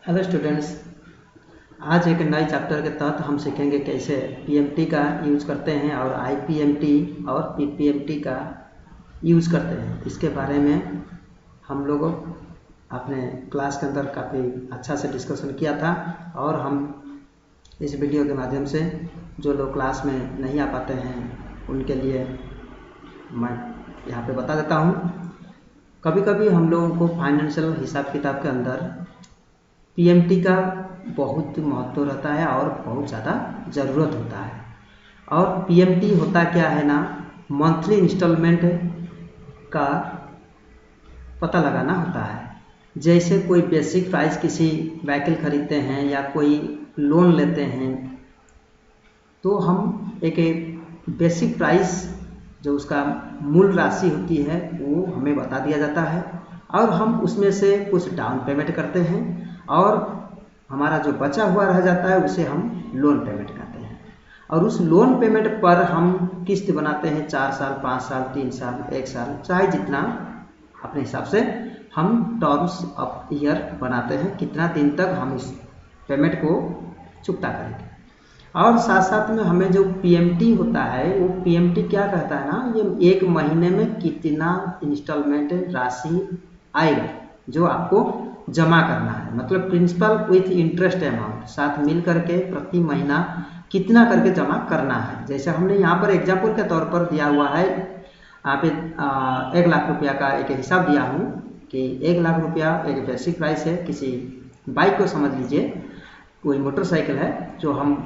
Hello students, आज एक नए चैप्टर के तहत हम सीखेंगे कैसे पीएमटी का यूज़ करते हैं और आईपीएमटी और पीपीएमटी का यूज़ करते हैं। इसके बारे में हम लोग अपने क्लास के अंदर काफ़ी अच्छा से डिस्कशन किया था और हम इस वीडियो के माध्यम से जो लोग क्लास में नहीं आ पाते हैं उनके लिए मैं यहाँ पे बता देता हूँ। कभी कभी हम लोगों को फाइनेंशियल हिसाब किताब के अंदर पीएमटी का बहुत महत्व रहता है और बहुत ज़्यादा ज़रूरत होता है। और पीएमटी होता क्या है ना, मंथली इंस्टॉलमेंट का पता लगाना होता है। जैसे कोई बेसिक प्राइस किसी व्हीकल खरीदते हैं या कोई लोन लेते हैं तो हम एक बेसिक प्राइस जो उसका मूल राशि होती है वो हमें बता दिया जाता है और हम उसमें से कुछ डाउन पेमेंट करते हैं और हमारा जो बचा हुआ रह जाता है उसे हम लोन पेमेंट करते हैं। और उस लोन पेमेंट पर हम किस्त बनाते हैं 4 साल, 5 साल, 3 साल, 1 साल, चाहे जितना अपने हिसाब से हम टर्म्स ऑफ ईयर बनाते हैं, कितना दिन तक हम इस पेमेंट को चुकता करेंगे। और साथ साथ में हमें जो पीएमटी होता है वो पीएमटी क्या कहता है ना, ये एक महीने में कितना इंस्टॉलमेंट राशि आएगा जो आपको जमा करना है, मतलब प्रिंसिपल विथ इंटरेस्ट अमाउंट साथ मिल करके प्रति महीना कितना करके जमा करना है। जैसे हमने यहाँ पर एग्जाम्पल के तौर पर दिया हुआ है, यहाँ पे 1 लाख रुपया का एक हिसाब दिया हूँ कि 1 लाख रुपया एक बेसिक प्राइस है। किसी बाइक को समझ लीजिए, कोई मोटरसाइकिल है जो हम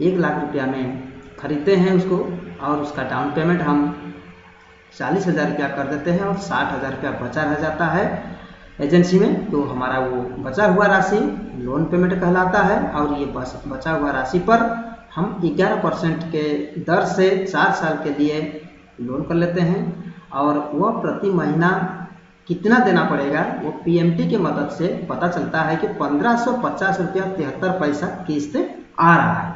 1 लाख रुपया में खरीदते हैं उसको, और उसका डाउन पेमेंट हम 40,000 रुपया कर देते हैं और 60,000 रुपया बचा रह जाता है एजेंसी में, तो हमारा वो बचा हुआ राशि लोन पेमेंट कहलाता है। और ये बचा हुआ राशि पर हम 11% के दर से 4 साल के लिए लोन कर लेते हैं और वह प्रति महीना कितना देना पड़ेगा वो पीएमटी की मदद से पता चलता है कि 1550 रुपया 73 पैसा किस्त आ रहा है।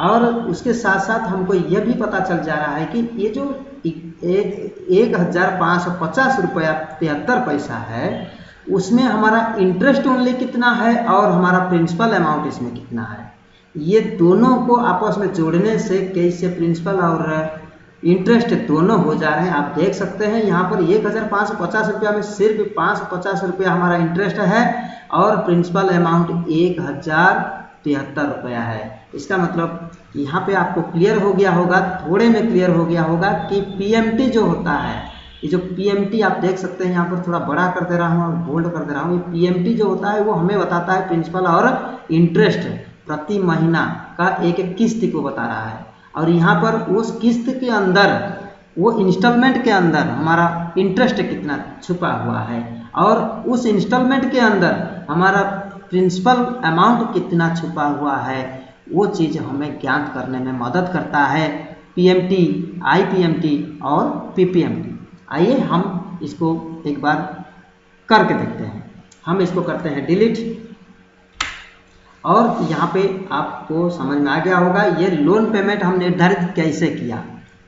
और उसके साथ साथ हमको यह भी पता चल जा रहा है कि ये जो 1550 रुपया 73 पैसा है उसमें हमारा इंटरेस्ट ओनली कितना है और हमारा प्रिंसिपल अमाउंट इसमें कितना है। ये दोनों को आपस में जोड़ने से कैसे प्रिंसिपल और इंटरेस्ट दोनों हो जा रहे हैं आप देख सकते हैं। यहाँ पर 1550 रुपया में सिर्फ 550 रुपया हमारा इंटरेस्ट है और प्रिंसिपल अमाउंट 1073 रुपया है। इसका मतलब यहाँ पे आपको क्लियर हो गया होगा, थोड़े में क्लियर हो गया होगा कि पीएमटी जो होता है, ये जो पीएमटी आप देख सकते हैं, यहाँ पर थोड़ा बड़ा कर दे रहा हूँ और बोल्ड कर दे रहा हूँ। ये पीएमटी जो होता है वो हमें बताता है प्रिंसिपल और इंटरेस्ट प्रति महीना का एक एक किस्त को बता रहा है। और यहाँ पर उस किस्त के अंदर, वो इंस्टॉलमेंट के अंदर हमारा इंटरेस्ट कितना छुपा हुआ है और उस इंस्टॉलमेंट के अंदर हमारा प्रिंसिपल अमाउंट कितना छुपा हुआ है, वो चीज़ हमें ज्ञात करने में मदद करता है पीएमटी, आईपीएमटी और पीपीएमटी। आइए हम इसको एक बार करके देखते हैं। हम इसको करते हैं डिलीट और यहाँ पे आपको समझ में आ गया होगा ये लोन पेमेंट हम निर्धारित कैसे किया।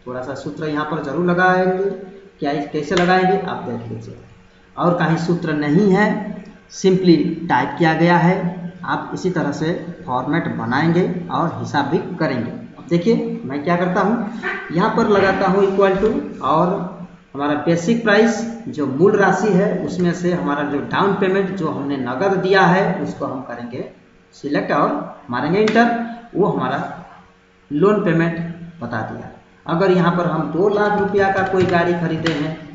थोड़ा सा सूत्र यहाँ पर जरूर लगाएंगे, क्या कैसे लगाएंगे आप देख लीजिए। और कहीं सूत्र नहीं है, सिंपली टाइप किया गया है। आप इसी तरह से फॉर्मेट बनाएंगे और हिसाब भी करेंगे। अब देखिए मैं क्या करता हूँ, यहाँ पर लगाता हूँ इक्वल टू और हमारा बेसिक प्राइस जो मूल राशि है उसमें से हमारा जो डाउन पेमेंट जो हमने नगद दिया है उसको हम करेंगे सिलेक्ट और मारेंगे इंटर। वो हमारा लोन पेमेंट बता दिया। अगर यहाँ पर हम 2 लाख रुपया का कोई गाड़ी खरीदे हैं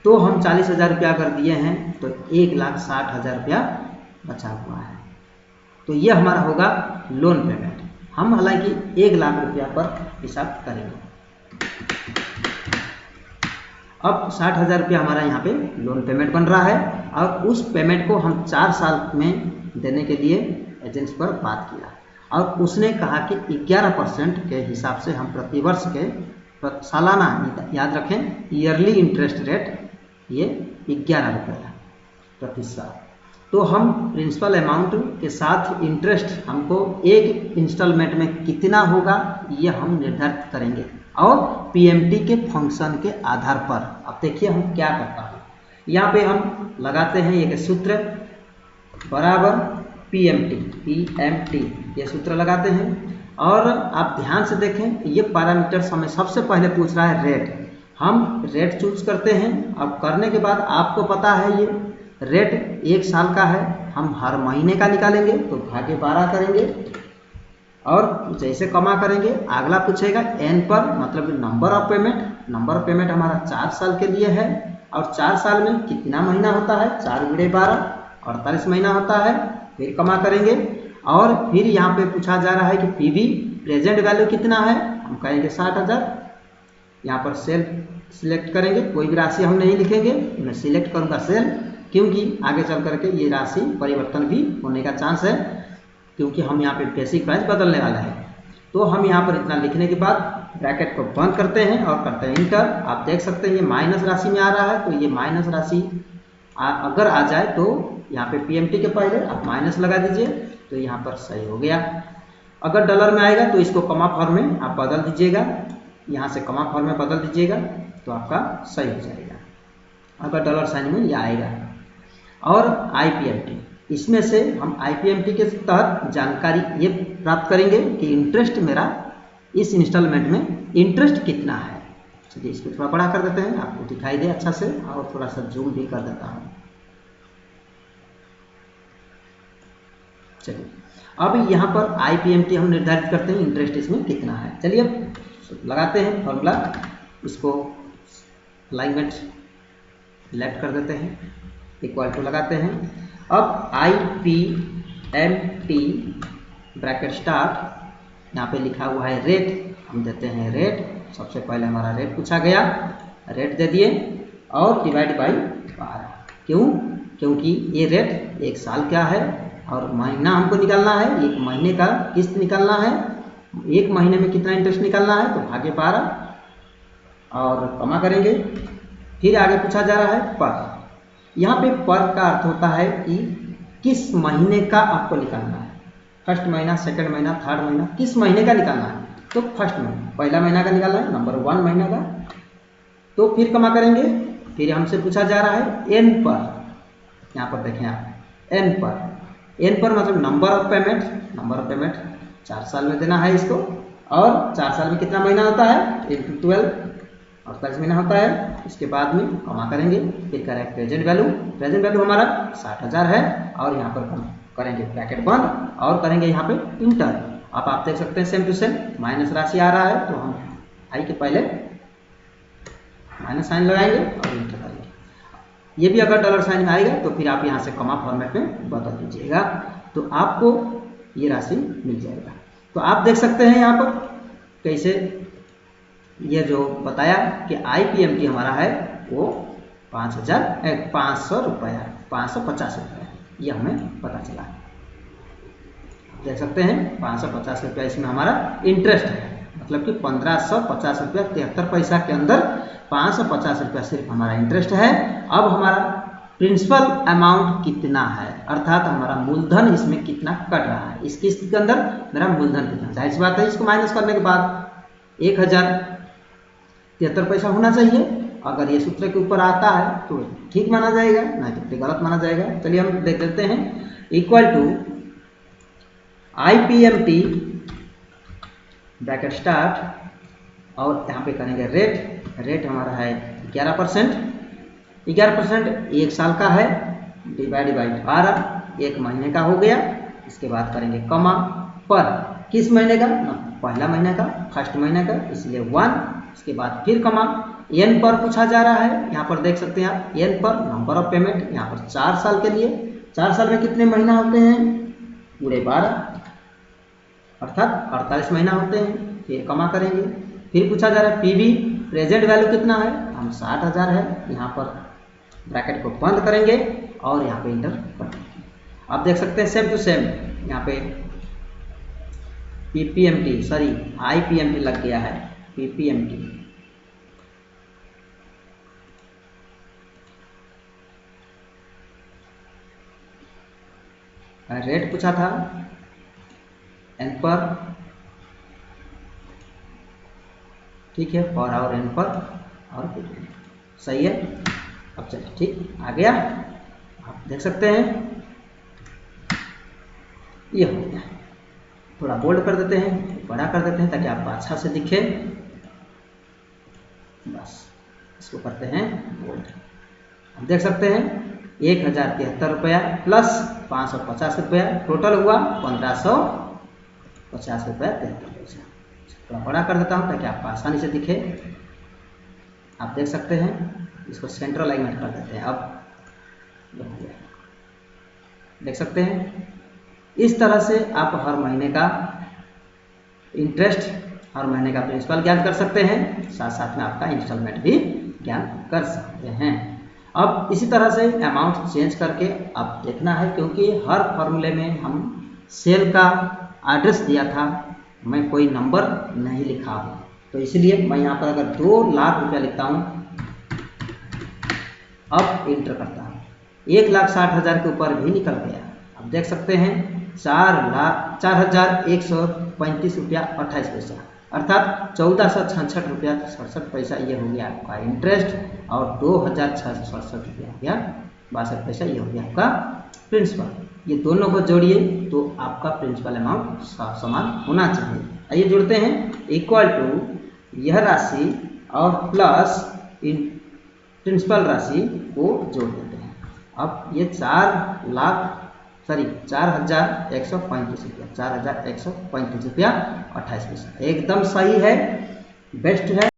तो हम 40,000 रुपया अगर दिए हैं तो 1,60,000 रुपया बचा हुआ है, तो ये हमारा होगा लोन पेमेंट। हम हालांकि 1 लाख रुपया पर हिसाब करेंगे। अब 60,000 रुपया हमारा यहाँ पे लोन पेमेंट बन रहा है और उस पेमेंट को हम 4 साल में देने के लिए एजेंसी पर बात किया और उसने कहा कि 11% के हिसाब से हम प्रतिवर्ष के सालाना, याद रखें ईयरली इंटरेस्ट रेट ये 11 रुपया प्रति साल। तो हम प्रिंसिपल अमाउंट के साथ इंटरेस्ट हमको एक इंस्टॉलमेंट में कितना होगा ये हम निर्धारित करेंगे और पीएमटी के फंक्शन के आधार पर। अब देखिए हम क्या करता हूँ, यहाँ पे हम लगाते हैं ये सूत्र बराबर PMT ये सूत्र लगाते हैं। और आप ध्यान से देखें ये पैरामीटर्स हमें सबसे पहले पूछ रहा है रेट, हम रेट चूज करते हैं। अब करने के बाद आपको पता है ये रेट 1 साल का है, हम हर महीने का निकालेंगे तो भागे 12 करेंगे और जैसे कमा करेंगे अगला पूछेगा n पर, मतलब number of payment. Number of payment हमारा 4 साल के लिए है और 4 साल में कितना महीना होता है, 4 गुणे 12 48 महीना होता है। फिर कमा करेंगे और फिर यहाँ पे पूछा जा रहा है कि PV प्रेजेंट वैल्यू कितना है, हम कहेंगे 60,000। यहाँ पर सेल सिलेक्ट करेंगे, कोई भी राशि हम नहीं लिखेंगे, मैं सिलेक्ट करूँगा सेल, क्योंकि आगे चल करके ये राशि परिवर्तन भी होने का चांस है, क्योंकि हम यहाँ पे बेसिक प्राइस बदलने वाला है। तो हम यहाँ पर इतना लिखने के बाद ब्रैकेट को बंद करते हैं और करते हैं इंटर। आप देख सकते हैं ये माइनस राशि में आ रहा है, तो ये माइनस राशि अगर आ जाए तो यहाँ पे PMT के पहले आप माइनस लगा दीजिए, तो यहाँ पर सही हो गया। अगर डॉलर में आएगा तो इसको कमा फॉर्म में आप बदल दीजिएगा, यहाँ से कमा फॉर्म में बदल दीजिएगा तो आपका सही हो जाएगा, अगर डॉलर साइन में यह आएगा। और IPMT, इसमें से हम IPMT के तहत जानकारी ये प्राप्त करेंगे कि इंटरेस्ट मेरा इस इंस्टॉलमेंट में इंटरेस्ट कितना है। चलिए इसको थोड़ा बड़ा कर देते हैं, आपको दिखाई दे अच्छा से, और थोड़ा सा जूम भी कर देता हूँ। चलिए अब यहाँ पर IPMT हम निर्धारित करते हैं इंटरेस्ट इसमें कितना है। चलिए अब लगाते हैं फॉर्मूला, इसको अलाइनमेंट लेफ्ट कर देते हैं, इक्वल टू लगाते हैं। अब IPMT ब्रैकेट स्टार्ट, यहाँ पे लिखा हुआ है रेट, हम देते हैं रेट। सबसे पहले हमारा रेट पूछा गया, रेट दे दिए और डिवाइड बाई 12। क्यों? क्योंकि ये रेट 1 साल का है और महीना हमको निकालना है, 1 महीने का किस्त निकालना है, 1 महीने में कितना इंटरेस्ट निकालना है, तो भागे 12 और कमा करेंगे। फिर आगे पूछा जा रहा है पर, यहाँ पे पर का अर्थ होता है कि किस महीने का आपको निकालना है, फर्स्ट महीना, सेकंड महीना, थर्ड महीना, किस महीने का निकालना है। तो फर्स्ट महीना, पहला महीना का निकालना है, नंबर 1 महीना का। तो फिर कमा करेंगे। फिर हमसे पूछा जा रहा है n पर, यहाँ पर देखें आप n पर मतलब number of payment. Number of payment 4 साल में देना है इसको, और 4 साल में कितना महीना होता है, 12 48 महीना होता है। इसके बाद में कमा करेंगे, फिर करें प्रेजेंट वैल्यू। प्रेजेंट वैल्यू हमारा 60,000 है और यहाँ पर करेंगे ब्रैकेट बंद और करेंगे यहाँ पे इंटर। अब आप देख सकते हैं सेम टू सेम माइनस राशि आ रहा है, तो हम आई के पहले माइनस साइन लगाएंगे और इंटर करेंगे। ये भी अगर डॉलर साइन में आएगा तो फिर आप यहाँ से कमा फॉर्मेट में बदल दीजिएगा, तो आपको ये राशि मिल जाएगा। तो आप देख सकते हैं यहाँ पर कैसे ये जो बताया कि IPMT हमारा है वो 500 रुपया, 550 रुपया, ये हमें पता चला। देख सकते हैं 550 रुपया इसमें हमारा इंटरेस्ट है, मतलब कि 1550 रुपया 73 पैसा के अंदर 550 रुपया सिर्फ हमारा इंटरेस्ट है। अब हमारा प्रिंसिपल अमाउंट कितना है, अर्थात हमारा मूलधन इसमें कितना कट रहा है, इस किस्त के अंदर मेरा मूलधन कितना। जाहिर सी बात है इसको माइनस करने के बाद 1073 पैसा होना चाहिए। अगर ये सूत्र के ऊपर आता है तो ठीक माना जाएगा, नहीं तो फिर गलत माना जाएगा। चलिए हम देख लेते हैं, equal to IPMT bracket start और यहाँ पे करेंगे रेट। रेट हमारा है 11%। 11% 1 साल का है, डिवाइड बाई 12 1 महीने का हो गया। इसके बाद करेंगे कमा पर, किस महीने का, पहला महीने का, फर्स्ट महीने का, इसलिए 1। इसके बाद फिर कमा। n पर पूछा जा रहा है, यहाँ पर देख सकते हैं आप n पर नंबर ऑफ पेमेंट, यहाँ पर 4 साल के लिए। 4 साल में कितने महीना होते हैं, पूरे 12 अर्थात 48 महीना होते हैं। फिर कमा करेंगे। फिर पूछा जा रहा है PV प्रेजेंट वैल्यू कितना है, हम 60,000 है, यहाँ पर ब्रैकेट को बंद करेंगे और यहाँ पे इंटर कर देंगे। आप देख सकते हैं सेम टू सेम यहाँ पे IPMT लग गया है, PPMT। रेट पूछा था n पर, ठीक है, पर और n पर और सही है। अब चलिए ठीक आ गया। देख सकते हैं ये हो गया। थोड़ा बोल्ड कर देते हैं, बड़ा कर देते हैं ताकि आपको अच्छा से दिखे। बस इसको करते हैं बोल्ड। हम देख सकते हैं 1073 रुपया प्लस 550 रुपया, टोटल हुआ 1550 रुपया 73 पैसा। थोड़ा बड़ा कर देता हूँ ताकि आपको आसानी से दिखे। आप देख सकते हैं, इसको सेंट्रल अलाइनमेंट कर देते हैं। अब देख सकते हैं इस तरह से आप हर महीने का इंटरेस्ट, हर महीने का प्रिंसिपल ज्ञात कर सकते हैं, साथ साथ में आपका इंस्टॉलमेंट भी ज्ञात कर सकते हैं। अब इसी तरह से अमाउंट चेंज करके आप देखना है, क्योंकि हर फॉर्मूले में हम सेल का एड्रेस दिया था, मैं कोई नंबर नहीं लिखा हूँ, तो इसलिए मैं यहाँ पर अगर 2 लाख रुपया लिखता हूँ, अब इंटर करता हूँ, 1,60,000 के ऊपर भी निकल गया। अब देख सकते हैं 4,0135 रुपया 28 पैसा, अर्थात 1466 रुपया 67 पैसा ये हो गया आपका इंटरेस्ट, और 2,667 रुपया हो गया 62 पैसा ये हो गया आपका प्रिंसिपल। ये दोनों को जोड़िए तो आपका प्रिंसिपल अमाउंट समान होना चाहिए। आइए जोड़ते हैं, इक्वल टू यह राशि और प्लस प्रिंसिपल राशि को जोड़ देते हैं। अब ये 4,0135 रुपया, 4,135 रुपया 28 पैसा एकदम सही है, बेस्ट है।